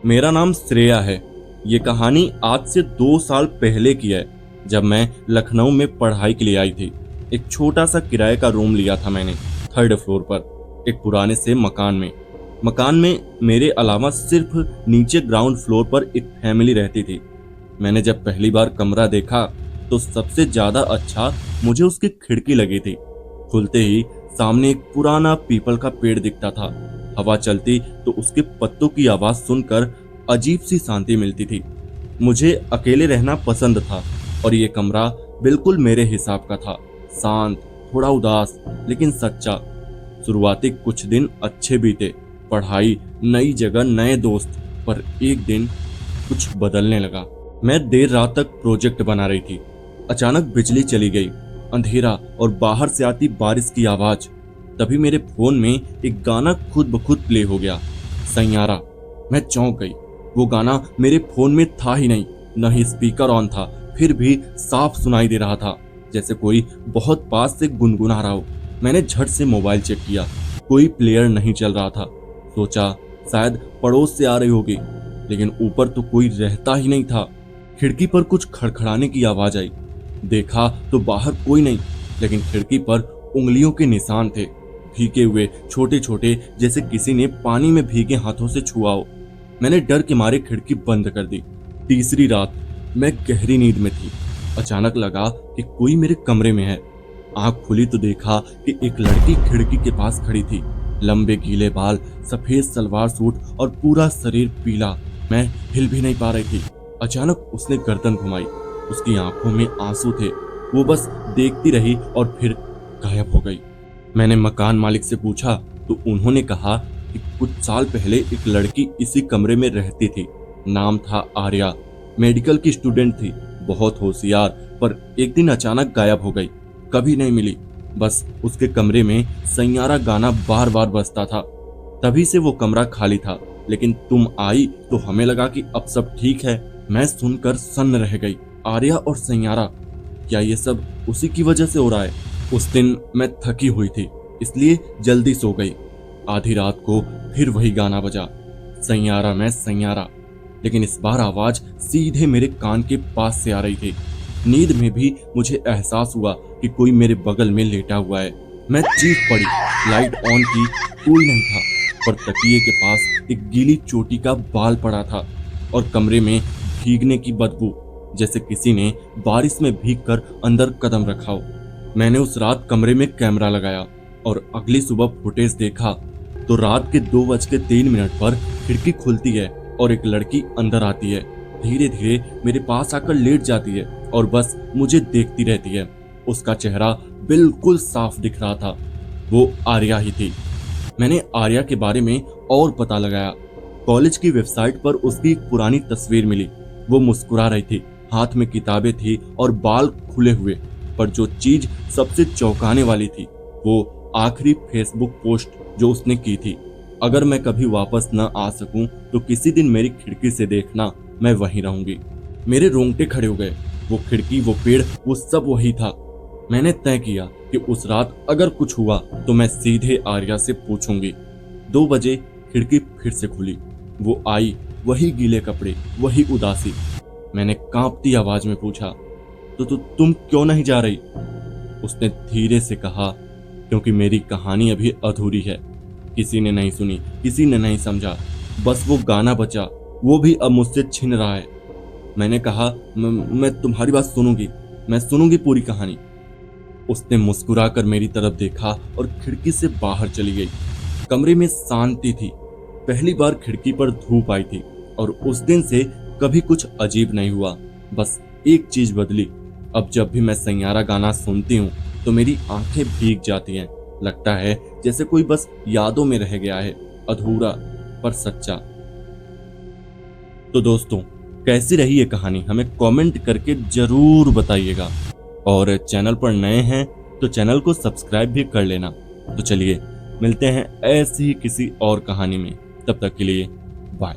मेरा नाम श्रेया है। ये कहानी आज से 2 साल पहले की है, जब मैं लखनऊ में पढ़ाई के लिए आई थी। एक छोटा सा किराए का रूम लिया था मैंने 3rd फ्लोर पर, एक पुराने से मकान में मेरे अलावा सिर्फ नीचे ग्राउंड फ्लोर पर एक फैमिली रहती थी। मैंने जब पहली बार कमरा देखा तो सबसे ज्यादा अच्छा मुझे उसकी खिड़की लगी थी। खुलते ही सामने एक पुराना पीपल का पेड़ दिखता था। हवा चलती तो उसके पत्तों की आवाज सुनकर अजीब सी शांति मिलती थी। मुझे अकेले रहना पसंद था और ये कमरा बिल्कुल मेरे हिसाब का था। शांत, थोड़ा उदास, लेकिन सच्चा। शुरुआती कुछ दिन अच्छे बीते, पढ़ाई, नई जगह, नए दोस्त। पर एक दिन कुछ बदलने लगा। मैं देर रात तक प्रोजेक्ट बना रही थी। अचानक बिजली चली गई, अंधेरा और बाहर से आती बारिश की आवाज। तभी मेरे फोन में एक गाना खुद ब खुद प्ले हो गया, सैयारा। मैं चौंक गई। वो गाना मेरे फोन में था ही नहीं, न ही स्पीकर ऑन था, फिर भी साफ सुनाई दे रहा था, जैसे कोई बहुत पास से गुनगुना रहा हो। मैंने झट से मोबाइल चेक किया, कोई प्लेयर नहीं चल रहा था। सोचा शायद पड़ोस से आ रही होगी, लेकिन ऊपर तो कोई रहता ही नहीं था। खिड़की पर कुछ खड़खड़ाने की आवाज आई। देखा तो बाहर कोई नहीं, लेकिन खिड़की पर उंगलियों के निशान थे, भीगे हुए, छोटे छोटे, जैसे किसी ने पानी में भीगे हाथों से छुआ हो। मैंने डर के मारे खिड़की बंद कर दी। तीसरी रात, मैं गहरी नींद में थी। अचानक लगा कि कोई मेरे कमरे में है। आंख खुली तो देखा कि एक लड़की खिड़की के पास खड़ी थी। लंबे गीले बाल, सफेद सलवार सूट और पूरा शरीर पीला। मैं हिल भी नहीं पा रही थी। अचानक उसने गर्दन घुमाई। उसकी आंखों में आंसू थे। वो बस देखती रही और फिर गायब हो गई। मैंने मकान मालिक से पूछा तो उन्होंने कहा कि कुछ साल पहले एक लड़की इसी कमरे में रहती थी। नाम था आर्या। मेडिकल की स्टूडेंट थी, बहुत होशियार, पर एक दिन अचानक गायब हो गई, कभी नहीं मिली। बस उसके कमरे में सैयारा गाना बार बार बजता था। तभी से वो कमरा खाली था, लेकिन तुम आई तो हमें लगा कि अब सब ठीक है। मैं सुनकर सन्न रह गई। आर्या और सैयारा, क्या ये सब उसी की वजह से हो रहा है? उस दिन मैं थकी हुई थी, इसलिए जल्दी सो गई। आधी रात को फिर वही गाना बजा, सैयारा मैं सैयारा, लेकिन इस बार आवाज सीधे मेरे कान के पास से आ रही थी। नींद में भी मुझे एहसास हुआ कि कोई मेरे बगल में लेटा हुआ है। मैं चीख पड़ी। लाइट ऑन की, कोई नहीं था, पर तकिए के पास एक गीली चोटी का बाल पड़ा था और कमरे में भीगने की बदबू, जैसे किसी ने बारिश में भीगकर अंदर कदम रखा हो। मैंने उस रात कमरे में कैमरा लगाया और अगली सुबह फुटेज देखा तो रात के 2:03 पर खिड़की खुलती है और एक लड़की अंदर आती है। धीरे धीरे मेरे पास आकर लेट जाती है और बस मुझे देखती रहती है। उसका चेहरा बिल्कुल साफ दिख रहा था। वो आर्या ही थी। मैंने आर्या के बारे में और पता लगाया। कॉलेज की वेबसाइट पर उसकी एक पुरानी तस्वीर मिली। वो मुस्कुरा रही थी, हाथ में किताबें थी और बाल खुले हुए। पर जो चीज सबसे चौंकाने वाली थी, वो आखिरी फेसबुक पोस्ट जो उसने की थी, अगर मैं कभी वापस न आ सकूं तो किसी दिन मेरी खिड़की से देखना, मैं वहीं रहूंगी। मेरे रोंगटे खड़े हो गए। वो खिड़की, वो पेड़, वो सब वही था। मैंने तय किया कि उस रात अगर कुछ हुआ तो मैं सीधे आर्या से पूछूंगी। 2 बजे खिड़की फिर से खुली। वो आई, वही गीले कपड़े, वही उदासी। मैंने कांपती आवाज में पूछा, तो तुम क्यों नहीं जा रही? उसने धीरे से कहा, क्योंकि मेरी कहानी अभी अधूरी है। किसी ने नहीं सुनी, किसी ने नहीं समझा। बस वो गाना बचा, वो भी अब मुझसे छिन रहा है। मैंने कहा, मैं तुम्हारी बात सुनूंगी, मैं सुनूंगी पूरी कहानी। उसने मुस्कुराकर मेरी तरफ देखा और खिड़की से बाहर चली गई। कमरे में शांति थी। पहली बार खिड़की पर धूप आई थी और उस दिन से कभी कुछ अजीब नहीं हुआ। बस एक चीज बदली। अब जब भी मैं सैयारा गाना सुनती हूँ तो मेरी आंखें भीग जाती हैं। लगता है जैसे कोई बस यादों में रह गया है, अधूरा पर सच्चा। तो दोस्तों, कैसी रही ये कहानी हमें कमेंट करके जरूर बताइएगा। और चैनल पर नए हैं तो चैनल को सब्सक्राइब भी कर लेना। तो चलिए मिलते हैं ऐसी ही किसी और कहानी में। तब तक के लिए बाय।